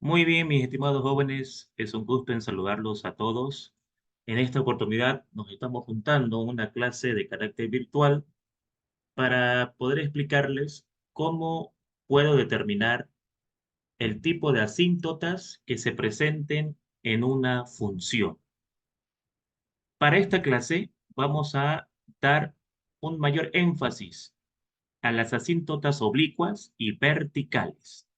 Muy bien, mis estimados jóvenes, es un gusto en saludarlos a todos. En esta oportunidad nos estamos juntando en una clase de carácter virtual para poder explicarles cómo puedo determinar el tipo de asíntotas que se presenten en una función. Para esta clase vamos a dar un mayor énfasis a las asíntotas oblicuas y verticales.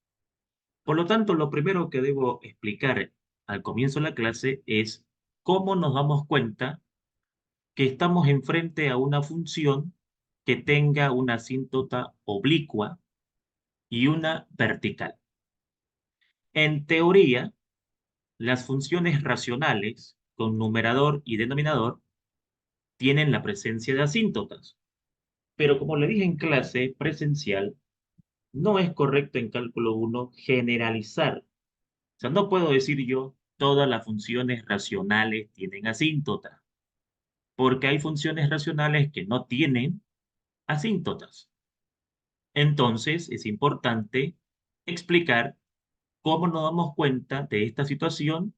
Por lo tanto, lo primero que debo explicar al comienzo de la clase es cómo nos damos cuenta que estamos enfrente a una función que tenga una asíntota oblicua y una vertical. En teoría, las funciones racionales con numerador y denominador tienen la presencia de asíntotas, pero como le dije en clase presencial, no es correcto en cálculo 1 generalizar. O sea, no puedo decir yo todas las funciones racionales tienen asíntota, porque hay funciones racionales que no tienen asíntotas. Entonces, es importante explicar cómo nos damos cuenta de esta situación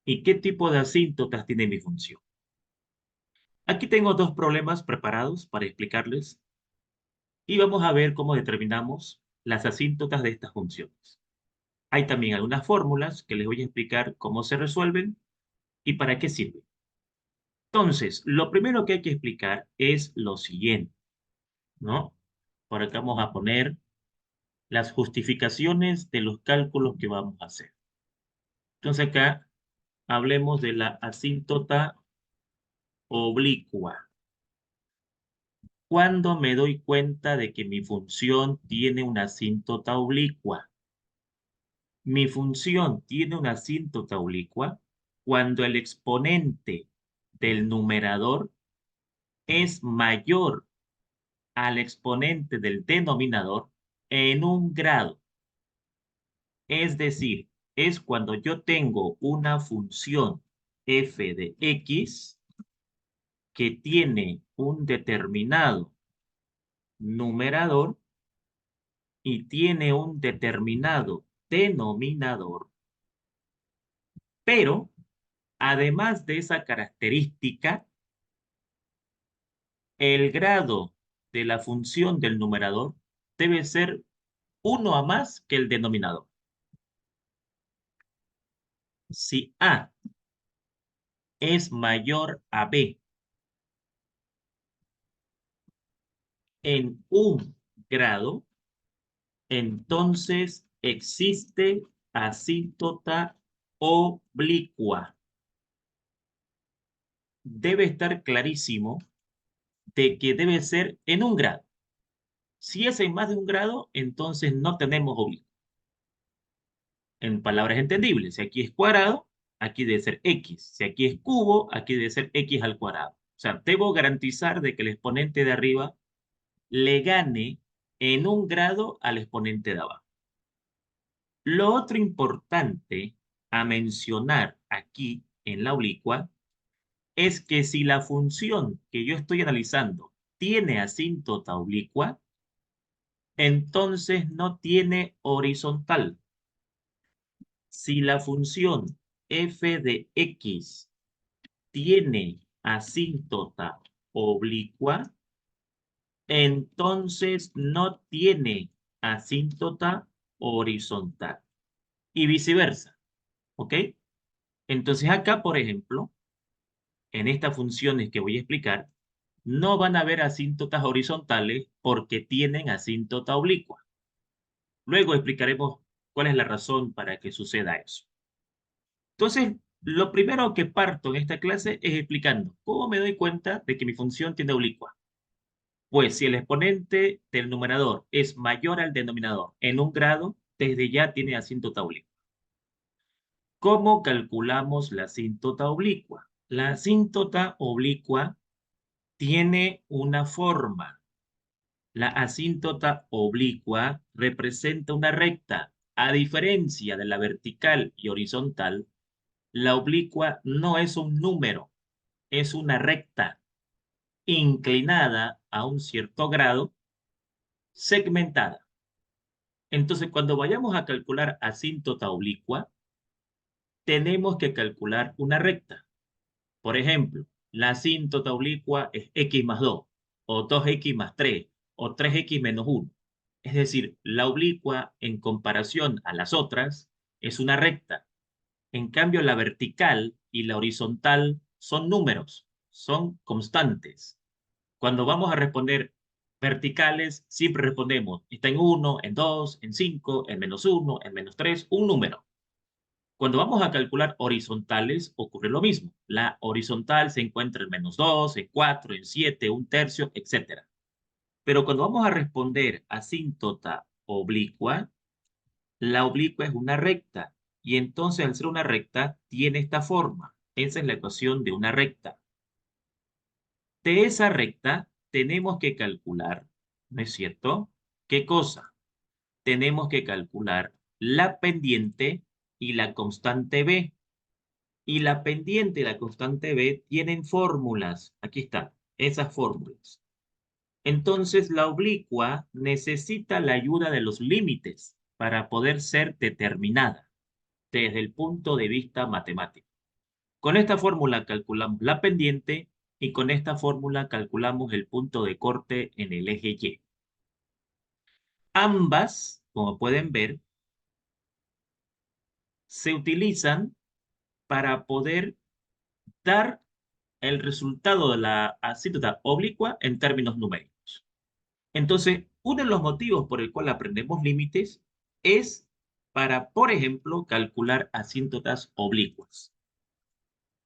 y qué tipo de asíntotas tiene mi función. Aquí tengo dos problemas preparados para explicarles y vamos a ver cómo determinamos las asíntotas de estas funciones. Hay también algunas fórmulas que les voy a explicar cómo se resuelven y para qué sirven. Entonces, lo primero que hay que explicar es lo siguiente, ¿no? Por acá vamos a poner las justificaciones de los cálculos que vamos a hacer. Entonces acá hablemos de la asíntota oblicua. ¿Cuándo me doy cuenta de que mi función tiene una asíntota oblicua? Mi función tiene una asíntota oblicua cuando el exponente del numerador es mayor al exponente del denominador en un grado. Es decir, es cuando yo tengo una función f de x que tiene un determinado numerador y tiene un determinado denominador, pero además de esa característica, el grado de la función del numerador debe ser uno a más que el denominador. Si A es mayor a B en un grado, entonces existe asíntota oblicua. Debe estar clarísimo de que debe ser en un grado. Si es en más de un grado, entonces no tenemos oblicua. En palabras entendibles, si aquí es cuadrado, aquí debe ser x. Si aquí es cubo, aquí debe ser x al cuadrado. O sea, debo garantizar de que el exponente de arriba le gane en un grado al exponente de abajo. Lo otro importante a mencionar aquí en la oblicua es que si la función que yo estoy analizando tiene asíntota oblicua, entonces no tiene horizontal. Si la función f de x tiene asíntota oblicua, entonces no tiene asíntota horizontal. Y viceversa, ¿ok? Entonces acá, por ejemplo, en estas funciones que voy a explicar, no van a haber asíntotas horizontales porque tienen asíntota oblicua. Luego explicaremos cuál es la razón para que suceda eso. Entonces, lo primero que parto en esta clase es explicando cómo me doy cuenta de que mi función tiene oblicua. Pues si el exponente del numerador es mayor al denominador en un grado, desde ya tiene asíntota oblicua. ¿Cómo calculamos la asíntota oblicua? La asíntota oblicua tiene una forma. La asíntota oblicua representa una recta. A diferencia de la vertical y horizontal, la oblicua no es un número, es una recta inclinada a un cierto grado, segmentada. Entonces, cuando vayamos a calcular asíntota oblicua, tenemos que calcular una recta. Por ejemplo, la asíntota oblicua es x más 2, o 2x más 3, o 3x menos 1. Es decir, la oblicua en comparación a las otras es una recta. En cambio, la vertical y la horizontal son números, son constantes. Cuando vamos a responder verticales, siempre respondemos, está en 1, en 2, en 5, en menos 1, en menos 3, un número. Cuando vamos a calcular horizontales, ocurre lo mismo. La horizontal se encuentra en menos 2, en 4, en 7, un tercio, etc. Pero cuando vamos a responder asíntota oblicua, la oblicua es una recta. Y entonces, al ser una recta, tiene esta forma. Esa es la ecuación de una recta. De esa recta, tenemos que calcular, ¿no es cierto? ¿Qué cosa? Tenemos que calcular la pendiente y la constante b. Y la pendiente y la constante b tienen fórmulas. Aquí están, esas fórmulas. Entonces, la oblicua necesita la ayuda de los límites para poder ser determinada desde el punto de vista matemático. Con esta fórmula calculamos la pendiente y con esta fórmula calculamos el punto de corte en el eje Y. Ambas, como pueden ver, se utilizan para poder dar el resultado de la asíntota oblicua en términos numéricos. Entonces, uno de los motivos por el cual aprendemos límites es para, por ejemplo, calcular asíntotas oblicuas.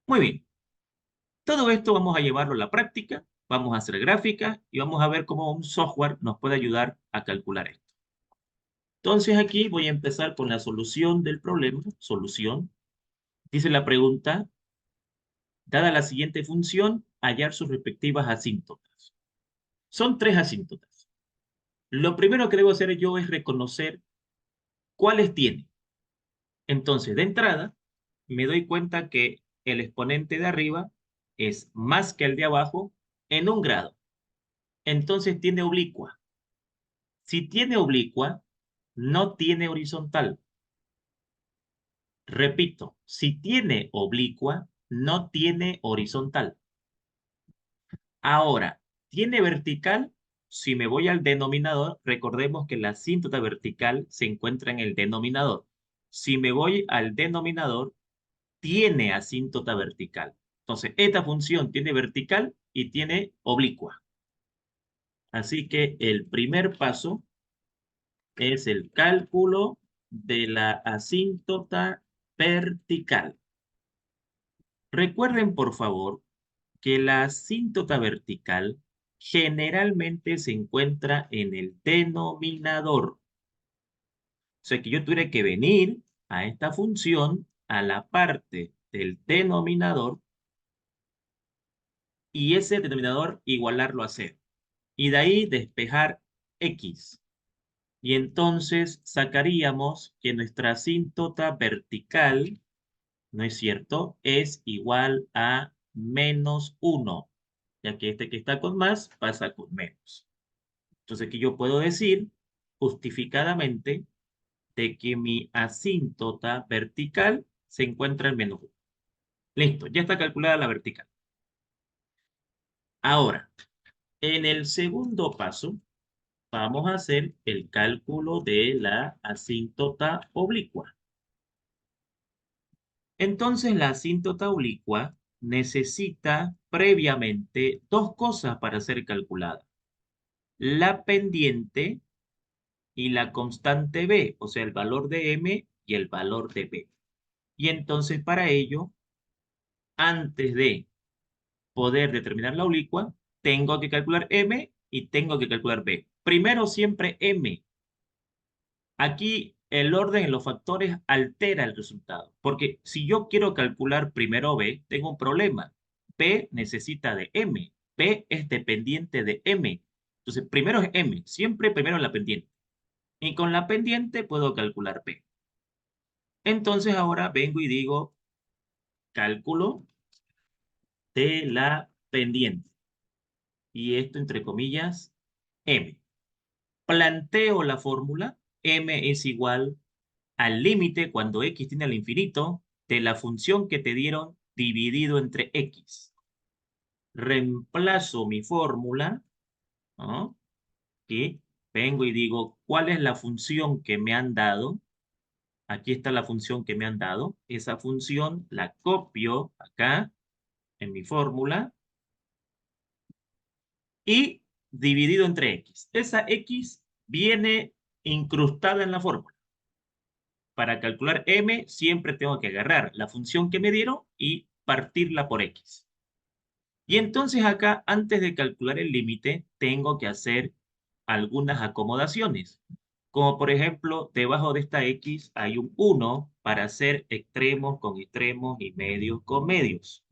Muy bien, todo esto vamos a llevarlo a la práctica, vamos a hacer gráficas y vamos a ver cómo un software nos puede ayudar a calcular esto. Entonces aquí voy a empezar con la solución del problema. Solución. Dice la pregunta, dada la siguiente función, hallar sus respectivas asíntotas. Son tres asíntotas. Lo primero que debo hacer yo es reconocer cuáles tiene. Entonces, de entrada, me doy cuenta que el exponente de arriba es más que el de abajo en 1 grado. Entonces tiene oblicua. Si tiene oblicua, no tiene horizontal. Repito, si tiene oblicua, no tiene horizontal. Ahora, ¿tiene vertical? Si me voy al denominador, recordemos que la asíntota vertical se encuentra en el denominador. Si me voy al denominador, tiene asíntota vertical. Entonces, esta función tiene vertical y tiene oblicua. Así que el primer paso es el cálculo de la asíntota vertical. Recuerden, por favor, que la asíntota vertical generalmente se encuentra en el denominador. O sea que yo tuviera que venir a esta función, a la parte del denominador, y ese denominador igualarlo a 0. Y de ahí despejar x. Y entonces sacaríamos que nuestra asíntota vertical, ¿no es cierto?, es igual a -1, ya que este que está con más pasa con menos. Entonces aquí yo puedo decir justificadamente de que mi asíntota vertical se encuentra en -1. Listo, ya está calculada la vertical. Ahora, en el segundo paso, vamos a hacer el cálculo de la asíntota oblicua. Entonces, la asíntota oblicua necesita previamente dos cosas para ser calculada. La pendiente y la constante b, o sea, el valor de m y el valor de b. Y entonces, para ello, antes de poder determinar la oblicua, tengo que calcular m y tengo que calcular b. Primero siempre m. Aquí el orden en los factores altera el resultado, porque si yo quiero calcular primero b, tengo un problema. B necesita de m, b es dependiente de m. Entonces, primero es m, siempre primero la pendiente. Y con la pendiente puedo calcular b. Entonces ahora vengo y digo cálculo de la pendiente. Y esto entre comillas, m. Planteo la fórmula m es igual al límite cuando x tiende al infinito de la función que te dieron dividido entre x. Reemplazo mi fórmula, ¿no? Y vengo y digo, ¿cuál es la función que me han dado? Aquí está la función que me han dado. Esa función la copio acá en mi fórmula y dividido entre x. Esa x viene incrustada en la fórmula. Para calcular m siempre tengo que agarrar la función que me dieron y partirla por x. Y entonces acá, antes de calcular el límite, tengo que hacer algunas acomodaciones. Como por ejemplo, debajo de esta x hay un 1 para hacer extremos con extremos y medios con medios.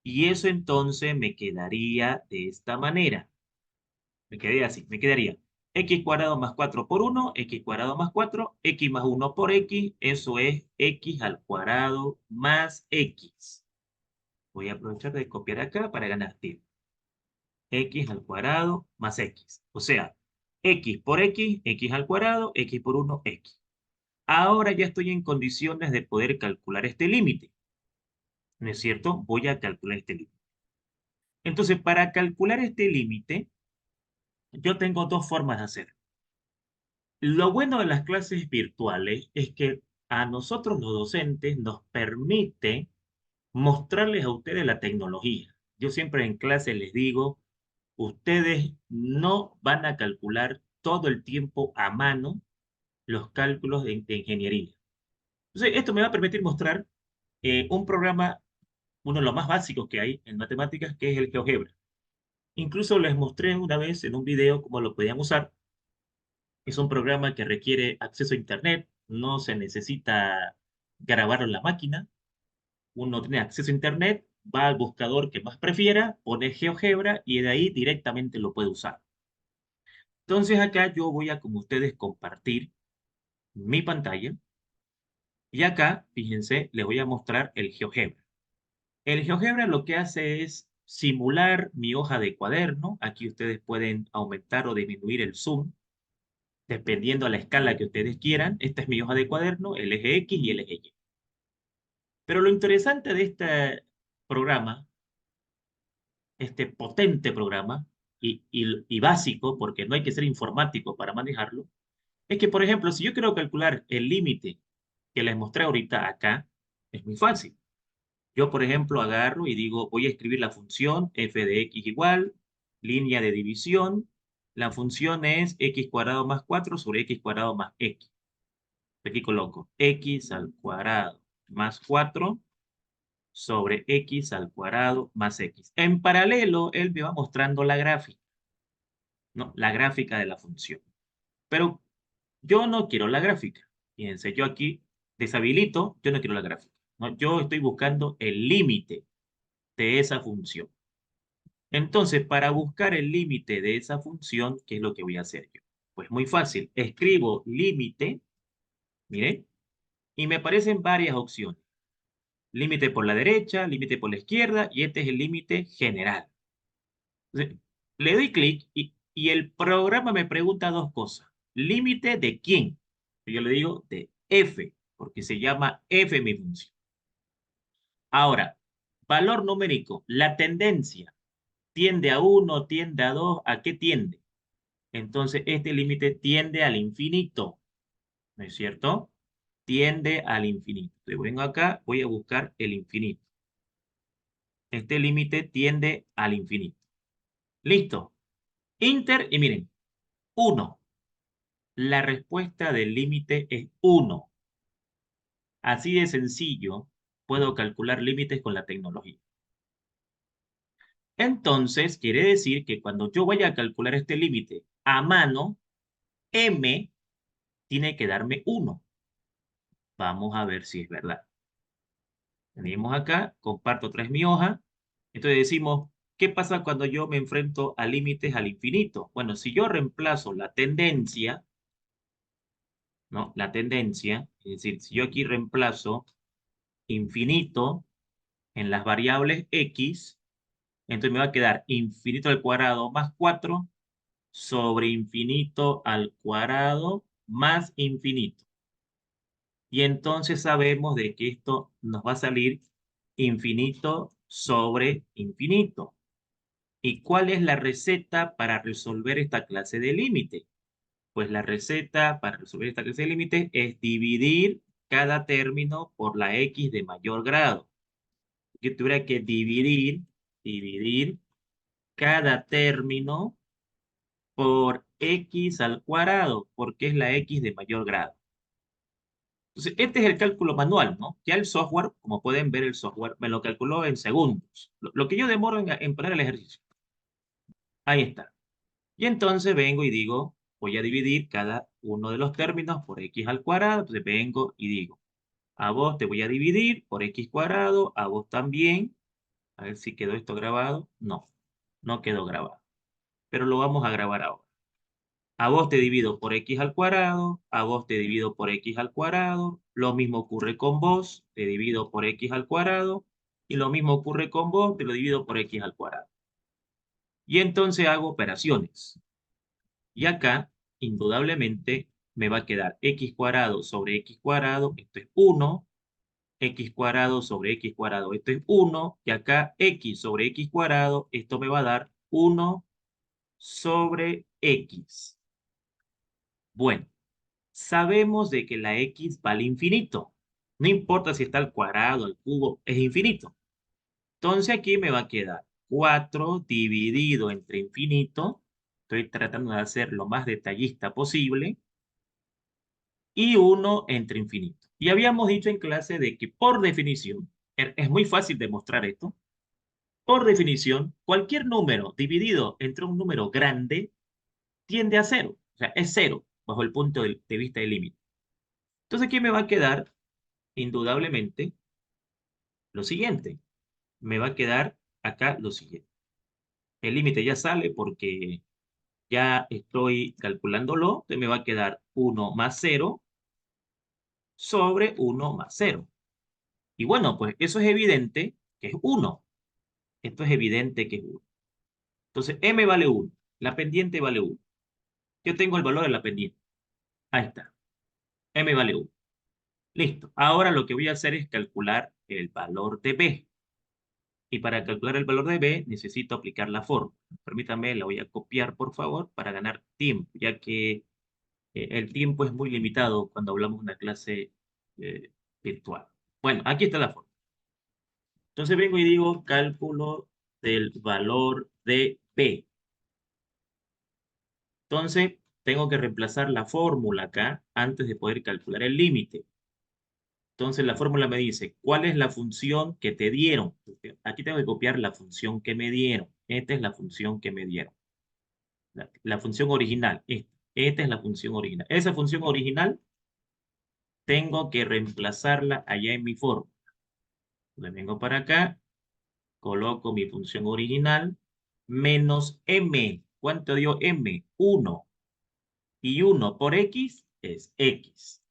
Y eso entonces me quedaría de esta manera. Me quedaría así, me quedaría x cuadrado más 4 por 1, x cuadrado más 4, x más 1 por x, eso es x al cuadrado más x. Voy a aprovechar de copiar acá para ganar tiempo. X al cuadrado más x. O sea, x por x, x al cuadrado, x por 1, x. Ahora ya estoy en condiciones de poder calcular este límite. ¿No es cierto? Voy a calcular este límite. Entonces, para calcular este límite, yo tengo dos formas de hacer. Lo bueno de las clases virtuales es que a nosotros los docentes nos permite mostrarles a ustedes la tecnología. Yo siempre en clase les digo, ustedes no van a calcular todo el tiempo a mano los cálculos de ingeniería. Entonces, esto me va a permitir mostrar un programa, uno de los más básicos que hay en matemáticas, que es el GeoGebra. Incluso les mostré una vez en un video cómo lo podían usar. Es un programa que requiere acceso a Internet, no se necesita grabarlo en la máquina. Uno tiene acceso a Internet, va al buscador que más prefiera, pone GeoGebra y de ahí directamente lo puede usar. Entonces acá yo voy a, como ustedes, compartir mi pantalla. Y acá, fíjense, les voy a mostrar el GeoGebra. El GeoGebra lo que hace es simular mi hoja de cuaderno. Aquí ustedes pueden aumentar o disminuir el zoom, dependiendo a la escala que ustedes quieran. Esta es mi hoja de cuaderno, el eje X y el eje Y. Pero lo interesante de este programa, este potente programa, y básico, porque no hay que ser informático para manejarlo, es que, por ejemplo, si yo quiero calcular el límite que les mostré ahorita acá, es muy fácil. Yo, por ejemplo, agarro y digo, voy a escribir la función f de x igual, línea de división. La función es x cuadrado más 4 sobre x cuadrado más x. Aquí coloco x al cuadrado más 4 sobre x al cuadrado más x. En paralelo, él me va mostrando la gráfica, ¿no? La gráfica de la función. Pero yo no quiero la gráfica. Fíjense, yo aquí deshabilito, yo no quiero la gráfica, ¿no? Yo estoy buscando el límite de esa función. Entonces, para buscar el límite de esa función, ¿qué es lo que voy a hacer yo? Pues muy fácil. Escribo límite, mire, y me aparecen varias opciones. Límite por la derecha, límite por la izquierda, y este es el límite general. Entonces, le doy clic y el programa me pregunta dos cosas. ¿Límite de quién? Yo le digo de f, porque se llama f mi función. Ahora, valor numérico, la tendencia. ¿Tiende a 1, tiende a 2? ¿A qué tiende? Entonces, este límite tiende al infinito, ¿no es cierto? Tiende al infinito. Entonces, vengo acá, voy a buscar el infinito. Este límite tiende al infinito. Listo. Enter y miren, 1. La respuesta del límite es 1. Así de sencillo, puedo calcular límites con la tecnología. Entonces, quiere decir que cuando yo vaya a calcular este límite a mano, m tiene que darme 1. Vamos a ver si es verdad. Venimos acá, comparto otra vez mi hoja. Entonces decimos, ¿qué pasa cuando yo me enfrento a límites al infinito? Bueno, si yo reemplazo la tendencia, ¿no? La tendencia, es decir, si yo aquí reemplazo infinito en las variables x, entonces me va a quedar infinito al cuadrado más 4 sobre infinito al cuadrado más infinito. Y entonces sabemos de que esto nos va a salir infinito sobre infinito. ¿Y cuál es la receta para resolver esta clase de límite? Pues la receta para resolver esta clase de límite es dividir cada término por la x de mayor grado. Que tuviera que dividir cada término por x al cuadrado, porque es la x de mayor grado. Entonces, este es el cálculo manual, ¿no? Ya el software, como pueden ver, el software me lo calculó en segundos. Lo que yo demoro en poner el ejercicio. Ahí está. Y entonces vengo y digo, voy a dividir cada uno de los términos por x al cuadrado. Entonces vengo y digo, a vos te voy a dividir por x cuadrado, a vos también. A ver si quedó esto grabado. No, no quedó grabado. Pero lo vamos a grabar ahora. A vos te divido por x al cuadrado, a vos te divido por x al cuadrado, lo mismo ocurre con vos, te divido por x al cuadrado, y lo mismo ocurre con vos, te lo divido por x al cuadrado. Y entonces hago operaciones. Y acá, indudablemente, me va a quedar x cuadrado sobre x cuadrado, esto es 1, x cuadrado sobre x cuadrado, esto es 1, y acá x sobre x cuadrado, esto me va a dar 1 sobre x. Bueno. Sabemos de que la x vale infinito. No importa si está al cuadrado, al cubo, es infinito. Entonces aquí me va a quedar 4 dividido entre infinito. Estoy tratando de hacer lo más detallista posible. Y 1 entre infinito. Y habíamos dicho en clase de que por definición, es muy fácil demostrar esto, por definición, cualquier número dividido entre un número grande tiende a cero. O sea, es cero bajo el punto de vista del límite. Entonces aquí me va a quedar indudablemente lo siguiente. Me va a quedar acá lo siguiente. El límite ya sale porque ya estoy calculándolo. Entonces me va a quedar 1 más 0 sobre 1 más 0. Y bueno, pues eso es evidente que es 1. Esto es evidente que es 1. Entonces m vale 1. La pendiente vale 1. Yo tengo el valor de la pendiente. Ahí está. M vale 1. Listo. Ahora lo que voy a hacer es calcular el valor de b. Y para calcular el valor de b, necesito aplicar la fórmula. Permítanme, la voy a copiar, por favor, para ganar tiempo, ya que el tiempo es muy limitado cuando hablamos de una clase eh, virtual. Bueno, aquí está la fórmula. Entonces vengo y digo cálculo del valor de b. Entonces, tengo que reemplazar la fórmula acá antes de poder calcular el límite. Entonces, la fórmula me dice, ¿cuál es la función que te dieron? Aquí tengo que copiar la función que me dieron. Esta es la función que me dieron. La función original. Esta es la función original. Esa función original tengo que reemplazarla allá en mi fórmula. Entonces vengo para acá, coloco mi función original, menos m. ¿Cuánto dio m? 1. Y 1 por x es x.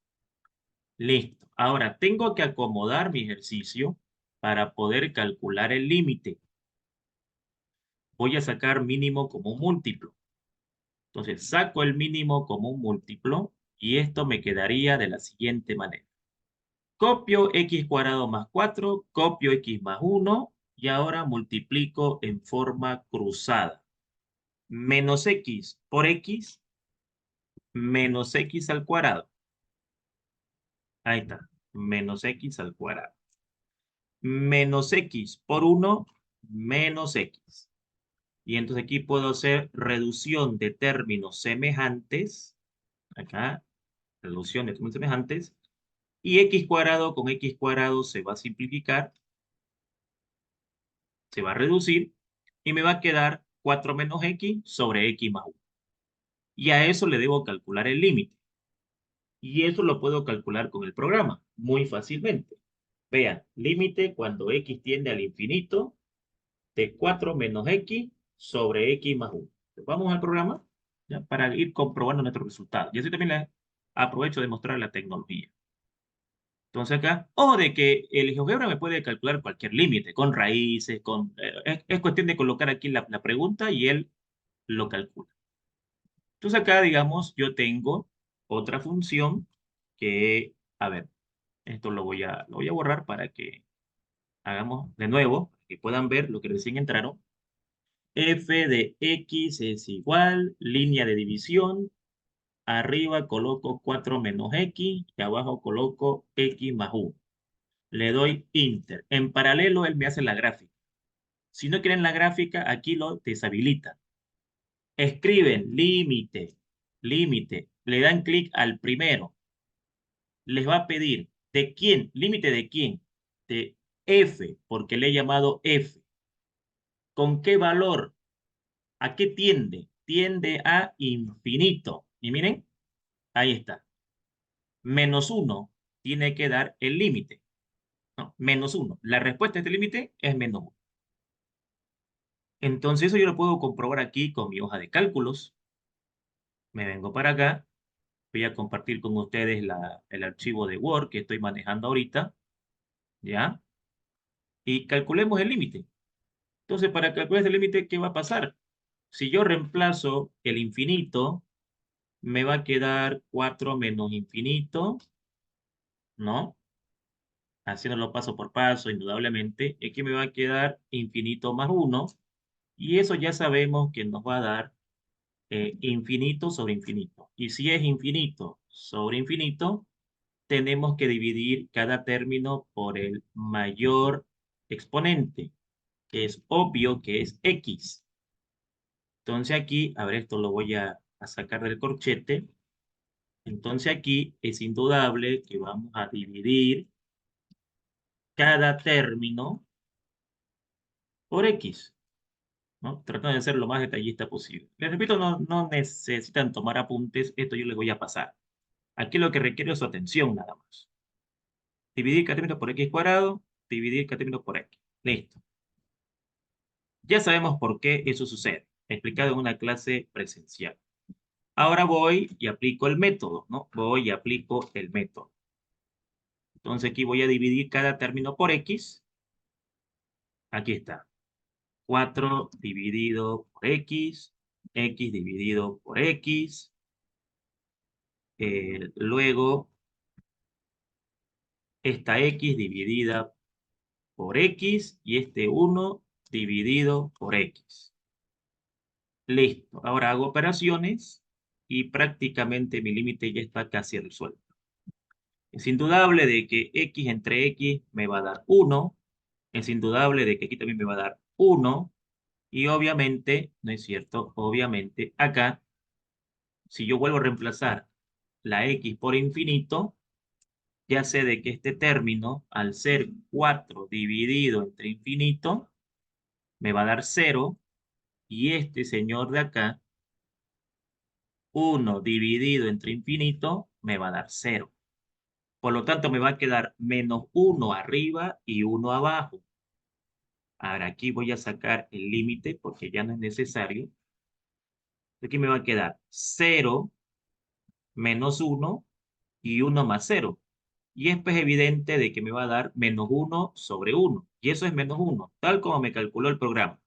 Listo. Ahora tengo que acomodar mi ejercicio para poder calcular el límite. Voy a sacar mínimo como un múltiplo. Entonces saco el mínimo como un múltiplo y esto me quedaría de la siguiente manera. Copio x cuadrado más 4, copio x más 1 y ahora multiplico en forma cruzada. Menos x por x menos x al cuadrado. Ahí está. Menos x al cuadrado. Menos x por 1 menos x. Y entonces aquí puedo hacer reducción de términos semejantes. Acá, reducción de términos semejantes. Y x cuadrado con x cuadrado se va a simplificar, se va a reducir y me va a quedar 4 menos x sobre x más 1. Y a eso le debo calcular el límite. Y eso lo puedo calcular con el programa muy fácilmente. Vean, límite cuando x tiende al infinito de 4 menos x sobre x más 1. Vamos al programa ya, para ir comprobando nuestro resultado. Y así también aprovecho de mostrar la tecnología. Entonces acá, ojo de que el GeoGebra me puede calcular cualquier límite, con raíces, es cuestión de colocar aquí la pregunta y él lo calcula. Entonces acá, digamos, yo tengo otra función que, a ver, esto lo voy a borrar para que hagamos de nuevo, para que puedan ver lo que recién entraron. F de X es igual, línea de división, arriba coloco 4 menos X y abajo coloco X más 1. Le doy Enter. En paralelo él me hace la gráfica. Si no quieren la gráfica, aquí lo deshabilita. Escriben límite, límite. Le dan clic al primero. Les va a pedir, ¿de quién? ¿Límite de quién? De F, porque le he llamado F. ¿Con qué valor? ¿A qué tiende? Tiende a infinito. Y miren, ahí está. Menos 1 tiene que dar el límite. No, menos 1. La respuesta a este límite es menos 1. Entonces eso yo lo puedo comprobar aquí con mi hoja de cálculos. Me vengo para acá. Voy a compartir con ustedes el archivo de Word que estoy manejando ahorita. ¿Ya? Y calculemos el límite. Entonces, para calcular ese límite, ¿qué va a pasar? Si yo reemplazo el infinito, me va a quedar 4 menos infinito, ¿no? Haciéndolo paso por paso, indudablemente. Aquí me va a quedar infinito más 1. Y eso ya sabemos que nos va a dar infinito sobre infinito. Y si es infinito sobre infinito, tenemos que dividir cada término por el mayor exponente, que es obvio que es x. Entonces aquí, a ver, esto lo voy a sacar del corchete. Entonces aquí es indudable que vamos a dividir cada término por x, ¿no? Tratando de ser lo más detallista posible. Les repito, no necesitan tomar apuntes, esto yo les voy a pasar. Aquí lo que requiere es su atención nada más. Dividir cada término por x cuadrado, dividir cada término por x. Listo. Ya sabemos por qué eso sucede, explicado en una clase presencial. Ahora voy y aplico el método, ¿no? Voy y aplico el método. Entonces aquí voy a dividir cada término por x. Aquí está. 4 dividido por x, x dividido por x. Luego, esta x dividida por x y este 1 dividido por x. Listo. Ahora hago operaciones y prácticamente mi límite ya está casi resuelto. Es indudable de que x entre x me va a dar 1. Es indudable de que aquí también me va a dar 1. Y obviamente, ¿no es cierto? Obviamente, acá, si yo vuelvo a reemplazar la x por infinito, ya sé de que este término, al ser 4 dividido entre infinito, me va a dar 0. Y este señor de acá, 1 dividido entre infinito, me va a dar 0. Por lo tanto, me va a quedar menos 1 arriba y 1 abajo. Ahora aquí voy a sacar el límite porque ya no es necesario. Aquí me va a quedar 0 menos 1 y 1 más 0. Y es pues evidente de que me va a dar menos 1 sobre 1. Y eso es menos 1, tal como me calculó el programa.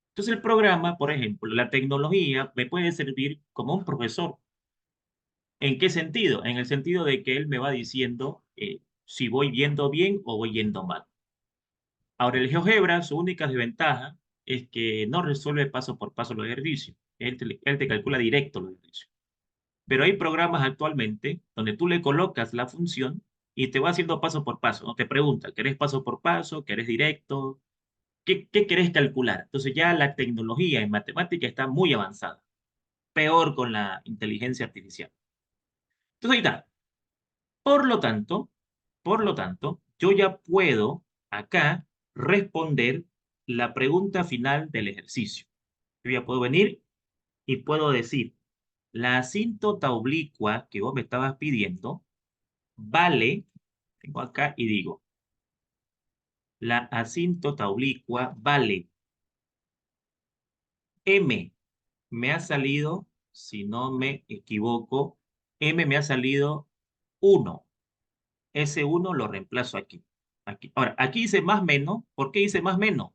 Entonces el programa, por ejemplo, la tecnología me puede servir como un profesor. ¿En qué sentido? En el sentido de que él me va diciendo si voy yendo bien o voy yendo mal. Ahora, el GeoGebra, su única desventaja es que no resuelve paso por paso los ejercicios. Él te calcula directo los ejercicios. Pero hay programas actualmente donde tú le colocas la función y te va haciendo paso por paso. No te pregunta, ¿querés paso por paso? ¿Querés directo? ¿Qué querés calcular? Entonces ya la tecnología en matemática está muy avanzada. Peor con la inteligencia artificial. Entonces ahí está. Por lo tanto, yo ya puedo acá responder la pregunta final del ejercicio. Yo ya puedo venir y puedo decir, la asíntota oblicua que vos me estabas pidiendo vale, tengo acá y digo, la asíntota oblicua vale m, me ha salido, si no me equivoco, m me ha salido 1. Ese 1 lo reemplazo aquí. Aquí. Ahora, aquí dice más menos. ¿Por qué dice más menos?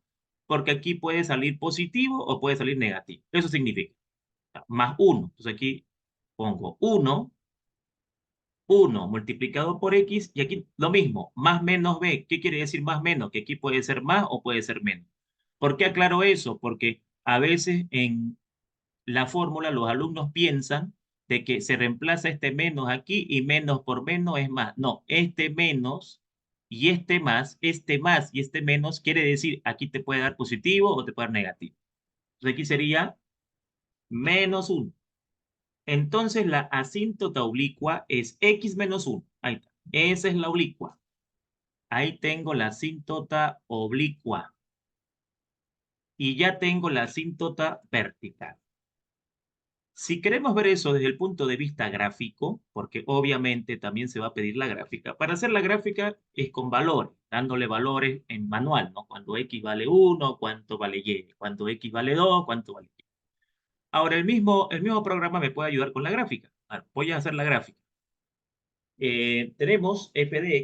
Porque aquí puede salir positivo o puede salir negativo. Eso significa más 1. Entonces aquí pongo 1 1 multiplicado por X, y aquí lo mismo, más menos B. ¿Qué quiere decir más menos? Que aquí puede ser más o puede ser menos. ¿Por qué aclaro eso? Porque a veces en la fórmula los alumnos piensan de que se reemplaza este menos aquí y menos por menos es más. No, este menos y este más y este menos quiere decir aquí te puede dar positivo o te puede dar negativo. Entonces aquí sería -1. Entonces la asíntota oblicua es x menos 1. Ahí está. Esa es la oblicua. Ahí tengo la asíntota oblicua. Y ya tengo la asíntota vertical. Si queremos ver eso desde el punto de vista gráfico, porque obviamente también se va a pedir la gráfica, para hacer la gráfica es con valores, dándole valores en manual, ¿no? Cuando X vale 1, cuánto vale Y, cuando X vale 2, cuánto vale Y. Ahora, el mismo programa me puede ayudar con la gráfica. Ahora, voy a hacer la gráfica. Tenemos f de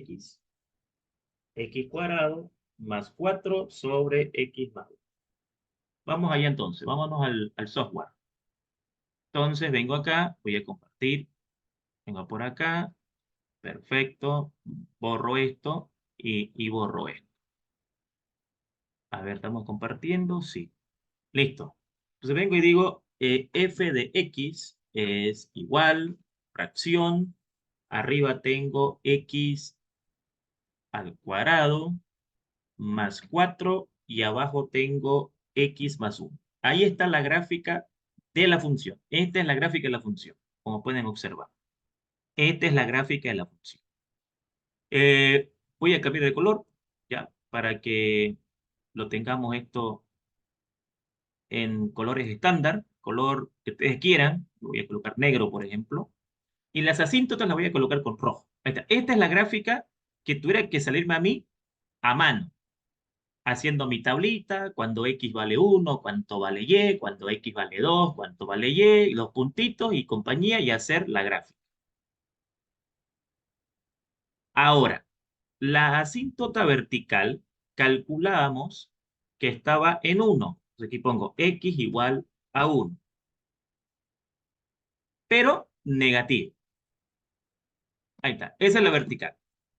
x cuadrado más 4 sobre x más 1. Vamos allá entonces, vámonos al software. Entonces vengo acá, voy a compartir, vengo por acá, perfecto, borro esto y borro esto. A ver, ¿estamos compartiendo? Sí. Listo. Entonces vengo y digo, f de x es igual, fracción, arriba tengo x al cuadrado, más 4 y abajo tengo x más 1. Ahí está la gráfica de la función. Esta es la gráfica de la función, como pueden observar. Esta es la gráfica de la función. Voy a cambiar de color, ya, para que lo tengamos esto en colores estándar, color que ustedes quieran. Lo voy a colocar negro, por ejemplo. Y las asíntotas las voy a colocar con rojo. Ahí está. Esta es la gráfica que tuviera que salirme a mí a mano, haciendo mi tablita, cuando X vale 1, cuánto vale Y, cuando X vale 2, cuánto vale Y, los puntitos y compañía, y hacer la gráfica. Ahora, la asíntota vertical calculábamos que estaba en 1. Entonces aquí pongo X igual a 1, pero negativo. Ahí está, esa es la vertical.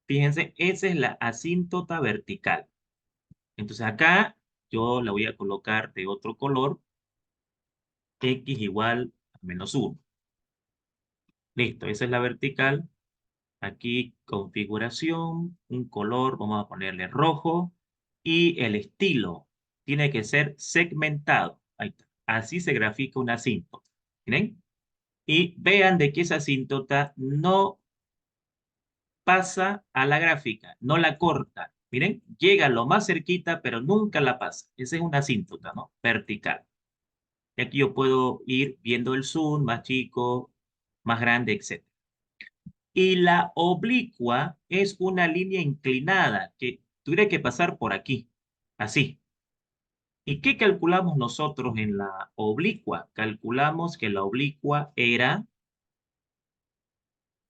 Fíjense, esa es la asíntota vertical. Entonces acá yo la voy a colocar de otro color, X igual a -1. Listo, esa es la vertical. Aquí configuración, un color, vamos a ponerle rojo. Y el estilo tiene que ser segmentado. Ahí está. Así se grafica una asíntota. ¿Miren? Y vean de que esa asíntota no pasa a la gráfica, no la corta. Miren, llega lo más cerquita, pero nunca la pasa. Esa es una asíntota, ¿no? Vertical. Y aquí yo puedo ir viendo el zoom más chico, más grande, etc. Y la oblicua es una línea inclinada que tuviera que pasar por aquí, así. ¿Y qué calculamos nosotros en la oblicua? Calculamos que la oblicua era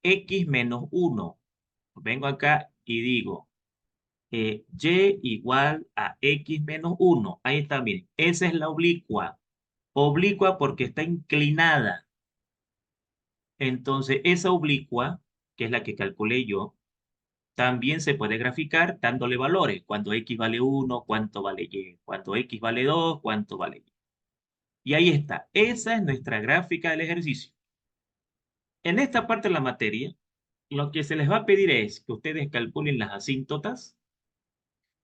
x menos 1. Vengo acá y digo, y igual a x menos 1. Ahí está, miren, esa es la oblicua. Oblicua porque está inclinada. Entonces, esa oblicua, que es la que calculé yo, también se puede graficar dándole valores. Cuando X vale 1, cuánto vale Y. Cuando X vale 2, cuánto vale Y. Y ahí está. Esa es nuestra gráfica del ejercicio. En esta parte de la materia, lo que se les va a pedir es que ustedes calculen las asíntotas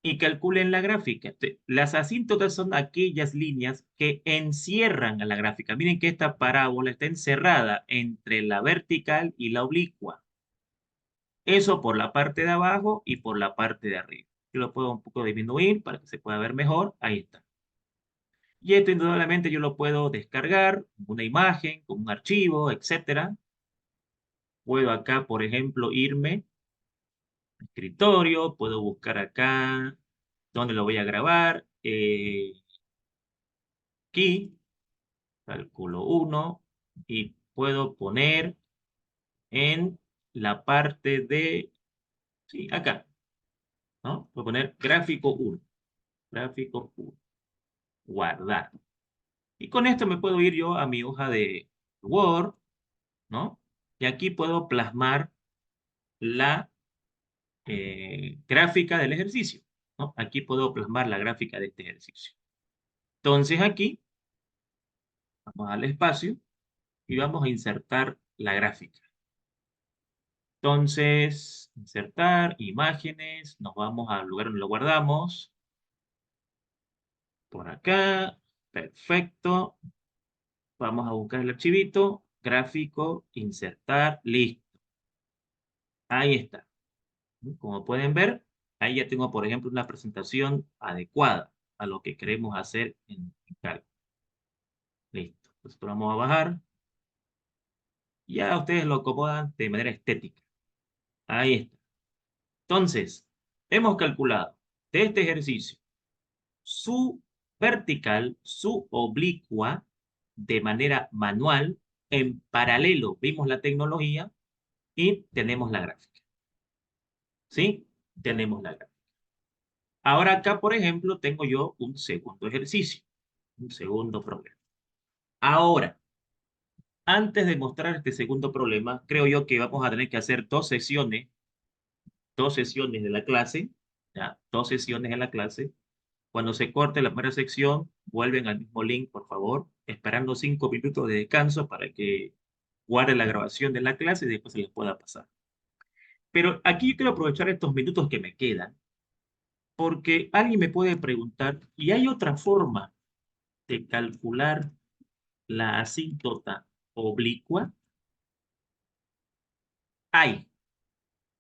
y calculen la gráfica. Las asíntotas son aquellas líneas que encierran a la gráfica. Miren que esta parábola está encerrada entre la vertical y la oblicua. Eso por la parte de abajo y por la parte de arriba. Yo lo puedo un poco disminuir para que se pueda ver mejor. Ahí está. Y esto indudablemente yo lo puedo descargar, una imagen, como un archivo, etcétera. Puedo acá, por ejemplo, irme al escritorio, puedo buscar acá dónde lo voy a grabar. Aquí, cálculo 1, y puedo poner en la parte de, sí, acá, ¿no? Puedo poner gráfico 1, gráfico 1, guardar. Y con esto me puedo ir yo a mi hoja de Word, ¿no? Y aquí puedo plasmar la gráfica del ejercicio, ¿no? Aquí puedo plasmar la gráfica de este ejercicio. Entonces aquí, vamos al espacio y vamos a insertar la gráfica. Entonces, insertar imágenes, nos vamos al lugar donde lo guardamos. Por acá, perfecto. Vamos a buscar el archivito, gráfico, insertar, listo. Ahí está. Como pueden ver, ahí ya tengo, por ejemplo, una presentación adecuada a lo que queremos hacer en cálculo. Listo. Entonces, vamos a bajar. Ya ustedes lo acomodan de manera estética. Ahí está. Entonces, hemos calculado de este ejercicio su vertical, su oblicua, de manera manual, en paralelo vimos la tecnología y tenemos la gráfica. ¿Sí? Tenemos la gráfica. Ahora acá, por ejemplo, tengo yo un segundo ejercicio, un segundo problema. Ahora, antes de mostrar este segundo problema, creo yo que vamos a tener que hacer dos sesiones de la clase, ¿ya? Dos sesiones en la clase. Cuando se corte la primera sección, vuelven al mismo link, por favor, esperando 5 minutos de descanso para que guarde la grabación de la clase y después se les pueda pasar. Pero aquí yo quiero aprovechar estos minutos que me quedan, porque alguien me puede preguntar, ¿y hay otra forma de calcular la asíntota oblicua? Hay.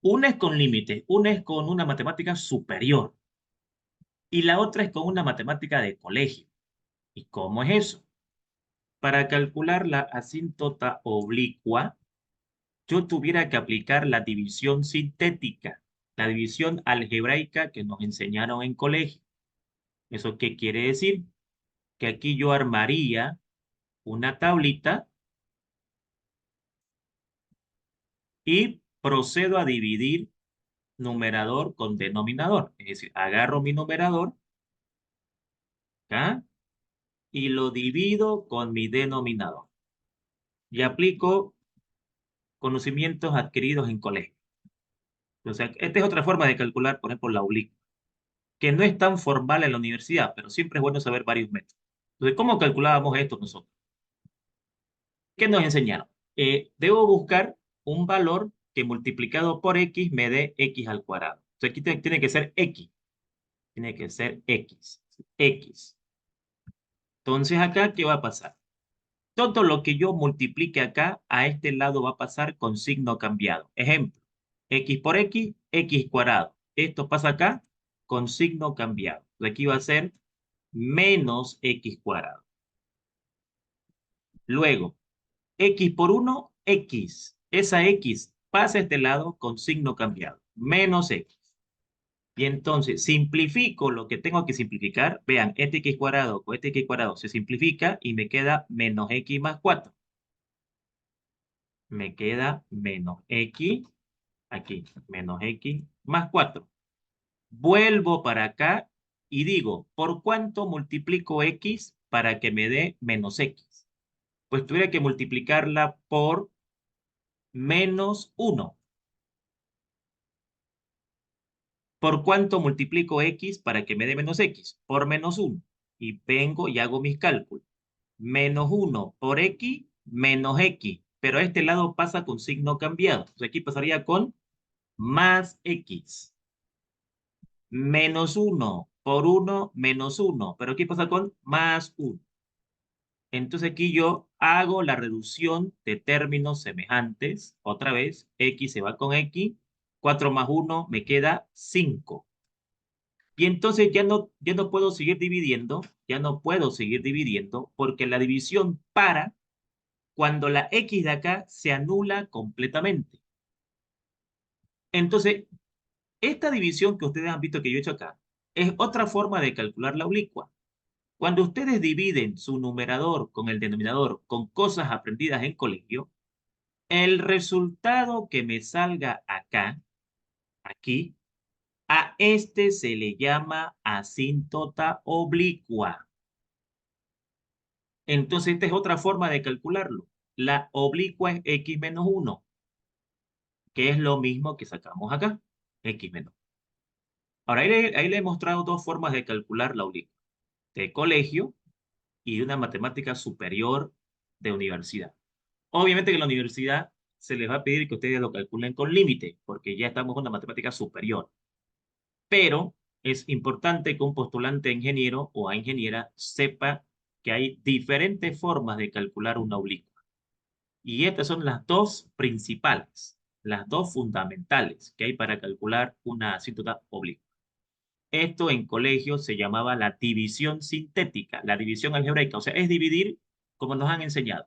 Una es con límite, una es con una matemática superior y la otra es con una matemática de colegio. ¿Y cómo es eso? Para calcular la asíntota oblicua, yo tuviera que aplicar la división sintética, la división algebraica que nos enseñaron en colegio. ¿Eso qué quiere decir? Que aquí yo armaría una tablita y procedo a dividir numerador con denominador. Es decir, agarro mi numerador acá y lo divido con mi denominador. Y aplico conocimientos adquiridos en colegio. O sea, esta es otra forma de calcular, por ejemplo, la oblicua, que no es tan formal en la universidad, pero siempre es bueno saber varios métodos. Entonces, ¿cómo calculábamos esto nosotros? ¿Qué nos enseñaron? Debo buscar un valor que multiplicado por x me dé x al cuadrado. Entonces, aquí tiene que ser x. Tiene que ser x. X. Entonces, acá, ¿qué va a pasar? Todo lo que yo multiplique acá, a este lado va a pasar con signo cambiado. Ejemplo, x por x, x cuadrado. Esto pasa acá con signo cambiado. Aquí va a ser menos x cuadrado. Luego, x por 1, x. Esa x pasa a este lado con signo cambiado. Menos x. Y entonces simplifico lo que tengo que simplificar. Vean, este x cuadrado con este x cuadrado se simplifica y me queda menos x más 4. Me queda menos x, aquí, menos x más 4. Vuelvo para acá y digo, ¿por cuánto multiplico x para que me dé menos x? Pues tuviera que multiplicarla por menos 1. ¿Por cuánto multiplico x para que me dé menos x? Por menos 1. Y vengo y hago mis cálculos. Menos 1 por x, menos x. Pero a este lado pasa con signo cambiado. Entonces aquí pasaría con más x. Menos 1 por 1, menos 1. Pero aquí pasa con más 1. Entonces aquí yo hago la reducción de términos semejantes. Otra vez, x se va con x. 4 más 1 me queda 5. Y entonces ya no puedo seguir dividiendo, ya no puedo seguir dividiendo porque la división para cuando la x de acá se anula completamente. Entonces, esta división que ustedes han visto que yo he hecho acá es otra forma de calcular la oblicua. Cuando ustedes dividen su numerador con el denominador con cosas aprendidas en colegio, el resultado que me salga acá, aquí, a este se le llama asíntota oblicua. Entonces, esta es otra forma de calcularlo. La oblicua es x menos 1. que es lo mismo que sacamos acá, x menos. Ahora, ahí le he mostrado dos formas de calcular la oblicua, de colegio y de una matemática superior de universidad. Obviamente que en la universidad se les va a pedir que ustedes lo calculen con límite, porque ya estamos en una matemática superior. Pero es importante que un postulante a ingeniero o a ingeniera sepa que hay diferentes formas de calcular una oblicua. Y estas son las dos principales, las dos fundamentales que hay para calcular una asíntota oblicua. Esto en colegio se llamaba la división sintética, la división algebraica, o sea, es dividir como nos han enseñado.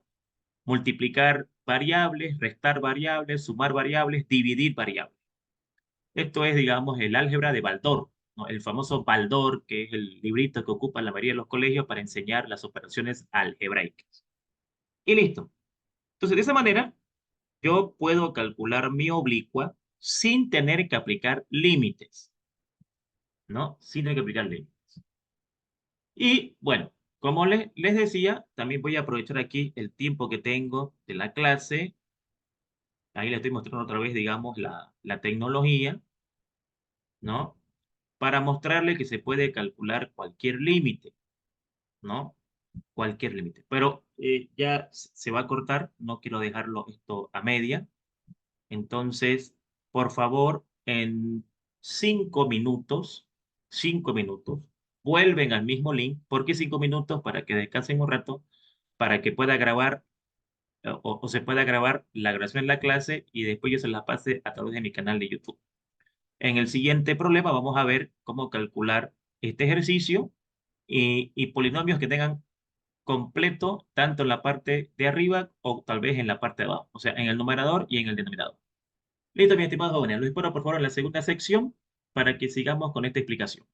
Multiplicar variables, restar variables, sumar variables, dividir variables. Esto es, digamos, el álgebra de Baldor, ¿no? El famoso Baldor, que es el librito que ocupa la mayoría de los colegios para enseñar las operaciones algebraicas. Y listo. Entonces, de esa manera, yo puedo calcular mi oblicua sin tener que aplicar límites, ¿no? Sin tener que aplicar límites. Y bueno, como les decía, también voy a aprovechar aquí el tiempo que tengo de la clase. Ahí les estoy mostrando otra vez, digamos, la tecnología, ¿no? Para mostrarle que se puede calcular cualquier límite, ¿no? Cualquier límite. Pero ya se va a cortar, no quiero dejarlo esto a media. Entonces, por favor, en 5 minutos, vuelven al mismo link. ¿Por qué 5 minutos? Para que descansen un rato, para que pueda grabar o se pueda grabar la grabación en la clase y después yo se la pase a través de mi canal de YouTube. En el siguiente problema vamos a ver cómo calcular este ejercicio y polinomios que tengan completo tanto en la parte de arriba o tal vez en la parte de abajo, o sea, en el numerador y en el denominador. Listo, mis estimados jóvenes, los espero por favor en la segunda sección para que sigamos con esta explicación.